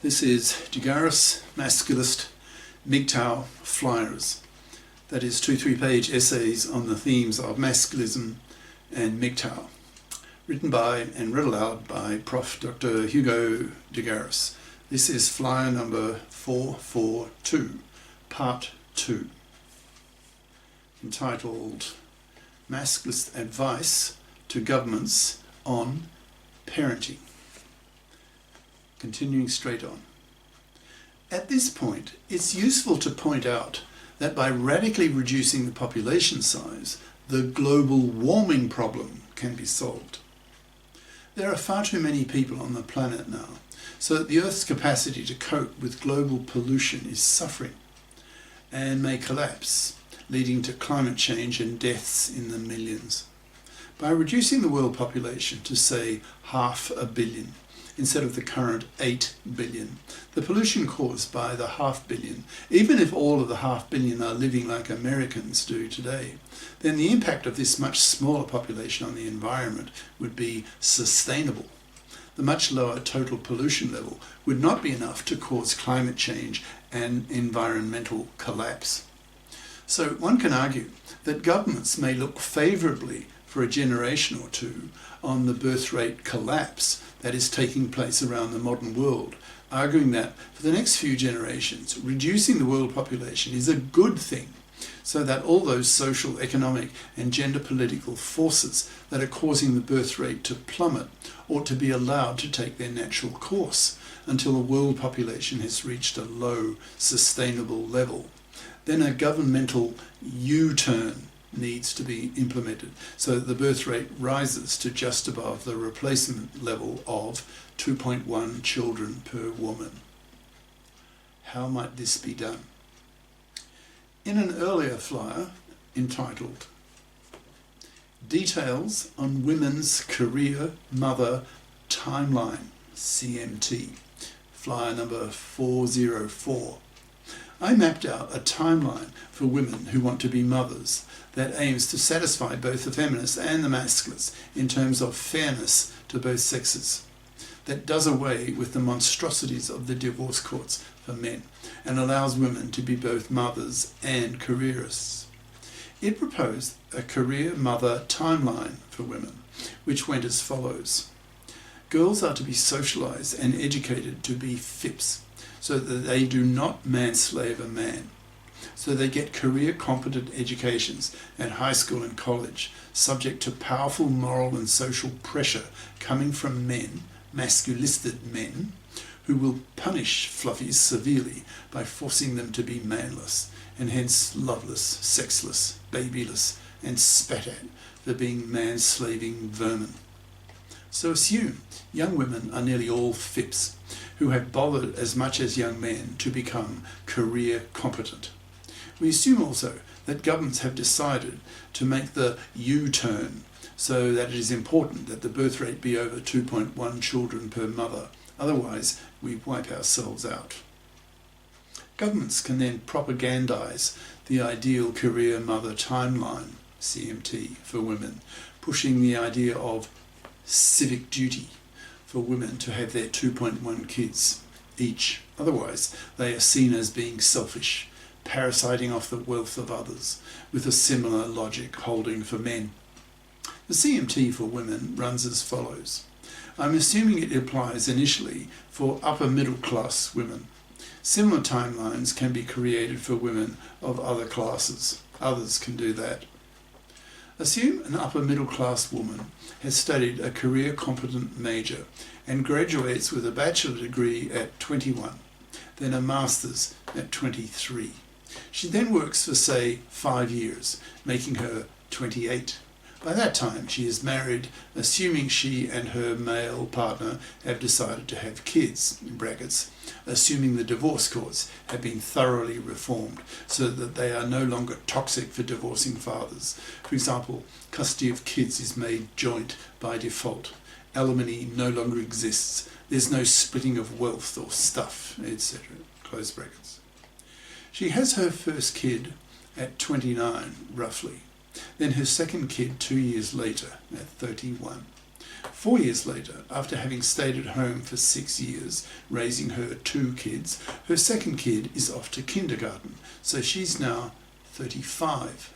This is Digaris Masculist MGTOW Flyers. That is 2-3 page essays on the themes of masculism and MGTOW, written by and read aloud by Prof. Dr. Hugo Digaris. This is flyer number 442, part 2, entitled Masculist Advice to Governments on Parenting. Continuing straight on. At this point, it's useful to point out that by radically reducing the population size, the global warming problem can be solved. There are far too many people on the planet now, so that the Earth's capacity to cope with global pollution is suffering and may collapse, leading to climate change and deaths in the millions. By reducing the world population to, say, 500 million, instead of the current 8 billion. The pollution caused by the 500 million, even if all of the 500 million are living like Americans do today, then the impact of this much smaller population on the environment would be sustainable. The much lower total pollution level would not be enough to cause climate change and environmental collapse. So one can argue that governments may look favourably for a generation or two on the birth rate collapse that is taking place around the modern world, arguing that for the next few generations, reducing the world population is a good thing, so that all those social, economic and gender political forces that are causing the birth rate to plummet ought to be allowed to take their natural course until the world population has reached a low, sustainable level. Then a governmental U-turn needs to be implemented so that the birth rate rises to just above the replacement level of 2.1 children per woman. How might this be done? In an earlier flyer entitled Details on Women's Career Mother Timeline, CMT, flyer number 404, I mapped out a timeline for women who want to be mothers that aims to satisfy both the feminists and the masculists in terms of fairness to both sexes, that does away with the monstrosities of the divorce courts for men and allows women to be both mothers and careerists. It proposed a career mother timeline for women, which went as follows. Girls are to be socialized and educated to be FIPS, so that they do not manslave a man. So they get career competent educations at high school and college, subject to powerful moral and social pressure coming from men, masculisted men, who will punish fluffies severely by forcing them to be manless, and hence loveless, sexless, babyless, and spat at for being manslaving vermin. So assume young women are nearly all FIPS, who have bothered as much as young men to become career competent. We assume also that governments have decided to make the U-turn so that it is important that the birth rate be over 2.1 children per mother, otherwise we wipe ourselves out. Governments can then propagandize the ideal career mother timeline, CMT, for women, pushing the idea of civic duty for women to have their 2.1 kids each. Otherwise, they are seen as being selfish, parasiting off the wealth of others, with a similar logic holding for men. The CMT for women runs as follows. I'm assuming it applies initially for upper middle class women. Similar timelines can be created for women of other classes. Others can do that. Assume an upper middle class woman has studied a career competent major and graduates with a bachelor degree at 21, then a master's at 23. She then works for, say, 5 years, making her 28. By that time she is married, assuming she and her male partner have decided to have kids, in brackets, assuming the divorce courts have been thoroughly reformed so that they are no longer toxic for divorcing fathers. For example, custody of kids is made joint by default. Alimony no longer exists. There's no splitting of wealth or stuff, etc. Close brackets. She has her first kid at 29, roughly. Then her second kid 2 years later, at 31. 4 years later, after having stayed at home for 6 years, raising her 2 kids, her second kid is off to kindergarten, so she's now 35.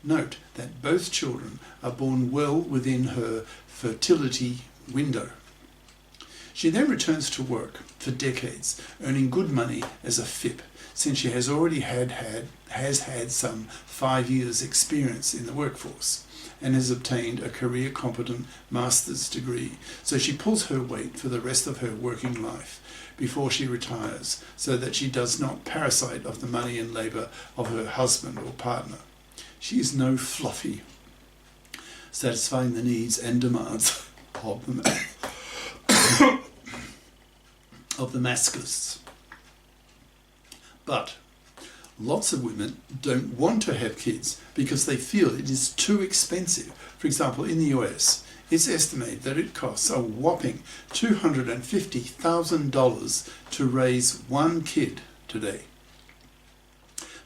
Note that both children are born well within her fertility window. She then returns to work for decades, earning good money as a FIP, since she has already has had some 5 years' experience in the workforce and has obtained a career competent master's degree, so she pulls her weight for the rest of her working life before she retires, so that she does not parasite of the money and labour of her husband or partner. She is no fluffy, satisfying the needs and demands of the masculists. But lots of women don't want to have kids because they feel it is too expensive. For example, in the US, it's estimated that it costs a whopping $250,000 to raise one kid today.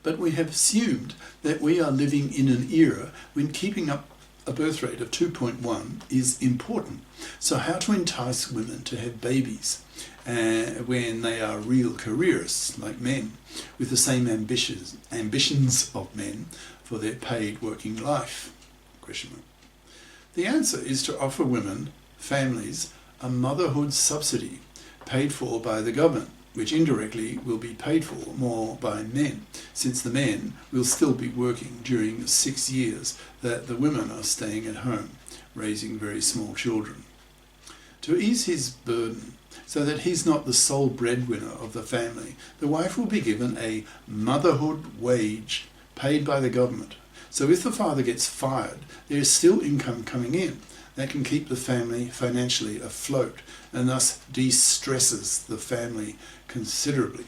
But we have assumed that we are living in an era when keeping up a birth rate of 2.1 is important. So how to entice women to have babies when they are real careerists like men with the same ambitions of men for their paid working life? The answer is to offer women, families, a motherhood subsidy paid for by the government, which indirectly will be paid for more by men, since the men will still be working during the 6 years that the women are staying at home, raising very small children. To ease his burden, so that he's not the sole breadwinner of the family, the wife will be given a motherhood wage paid by the government. So if the father gets fired, there is still income coming in that can keep the family financially afloat and thus de-stresses the family considerably.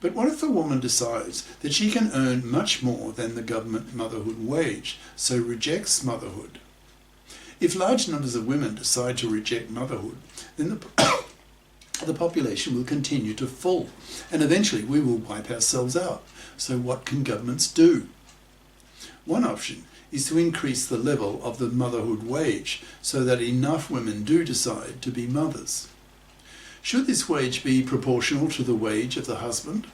But what if the woman decides that she can earn much more than the government motherhood wage, so rejects motherhood? If large numbers of women decide to reject motherhood, then the population will continue to fall, and eventually we will wipe ourselves out. So what can governments do? One option is to increase the level of the motherhood wage so that enough women do decide to be mothers. Should this wage be proportional to the wage of the husband?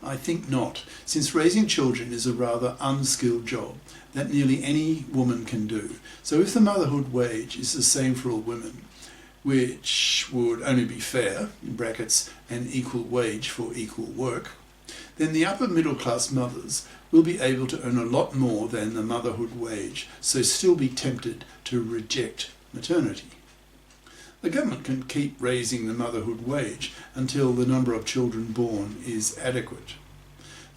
I think not, since raising children is a rather unskilled job that nearly any woman can do. So if the motherhood wage is the same for all women, which would only be fair, in brackets, an equal wage for equal work, then the upper middle class mothers will be able to earn a lot more than the motherhood wage, so still be tempted to reject maternity. The government can keep raising the motherhood wage until the number of children born is adequate.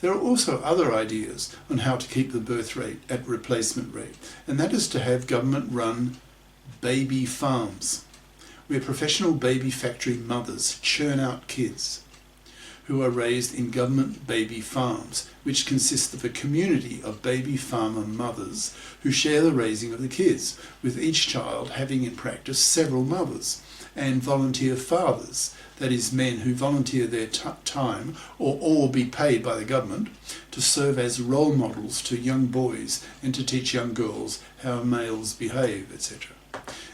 There are also other ideas on how to keep the birth rate at replacement rate, and that is to have government-run baby farms, where professional baby factory mothers churn out kids who are raised in government baby farms, which consist of a community of baby farmer mothers who share the raising of the kids, with each child having in practice several mothers, and volunteer fathers, that is, men who volunteer their time or all be paid by the government to serve as role models to young boys and to teach young girls how males behave, etc.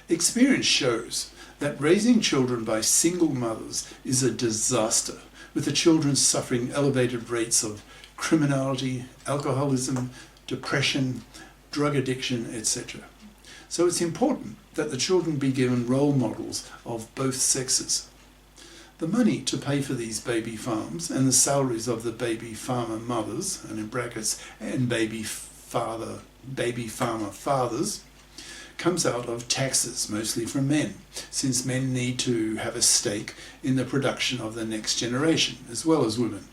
Experience shows that raising children by single mothers is a disaster, with the children suffering elevated rates of criminality, alcoholism, depression, drug addiction, etc. So it's important that the children be given role models of both sexes. The money to pay for these baby farms and the salaries of the baby farmer mothers, and in brackets, and baby farmer fathers, comes out of taxes, mostly from men, since men need to have a stake in the production of the next generation, as well as women.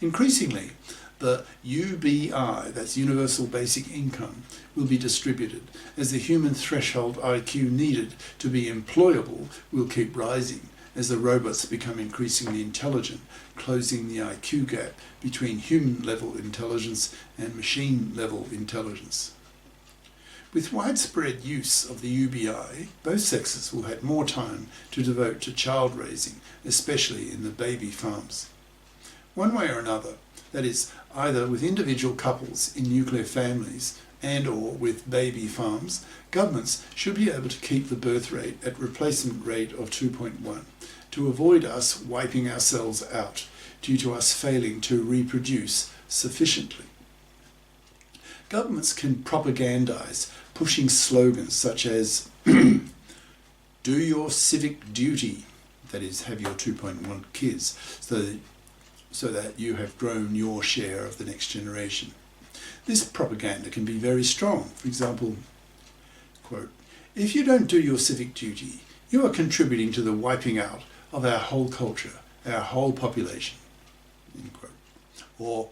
Increasingly, the UBI, that's Universal Basic Income, will be distributed, as the human threshold IQ needed to be employable will keep rising as the robots become increasingly intelligent, closing the IQ gap between human-level intelligence and machine-level intelligence. With widespread use of the UBI, both sexes will have more time to devote to child raising, especially in the baby farms. One way or another, that is, either with individual couples in nuclear families and/or with baby farms, governments should be able to keep the birth rate at replacement rate of 2.1 to avoid us wiping ourselves out due to us failing to reproduce sufficiently. Governments can propagandize, pushing slogans such as do your civic duty, that is, have your 2.1 kids, so that you have grown your share of the next generation. This propaganda can be very strong. For example, quote, if you don't do your civic duty, you are contributing to the wiping out of our whole culture, our whole population, end quote. Or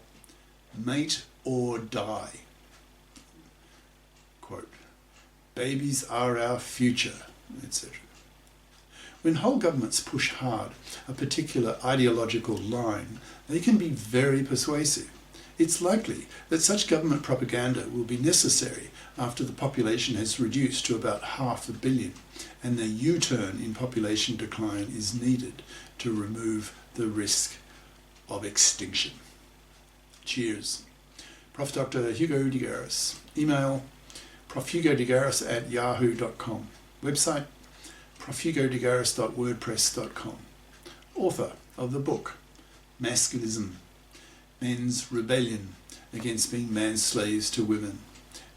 mate or die, quote, babies are our future, etc. When whole governments push hard a particular ideological line, they can be very persuasive. It's likely that such government propaganda will be necessary after the population has reduced to about 500 million and the U-turn in population decline is needed to remove the risk of extinction. Cheers. Prof. Dr. Hugo de Garis. Email profhugodegaris@yahoo.com. Website profhugodegaris.wordpress.com. Author of the book Masculism, Men's Rebellion Against Being Man's Slaves to Women,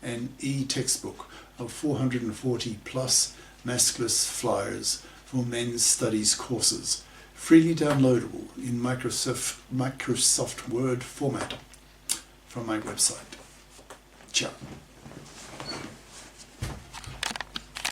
an e-textbook of 440 plus masculist flyers for men's studies courses, freely downloadable in Microsoft Word format from my website. Ciao.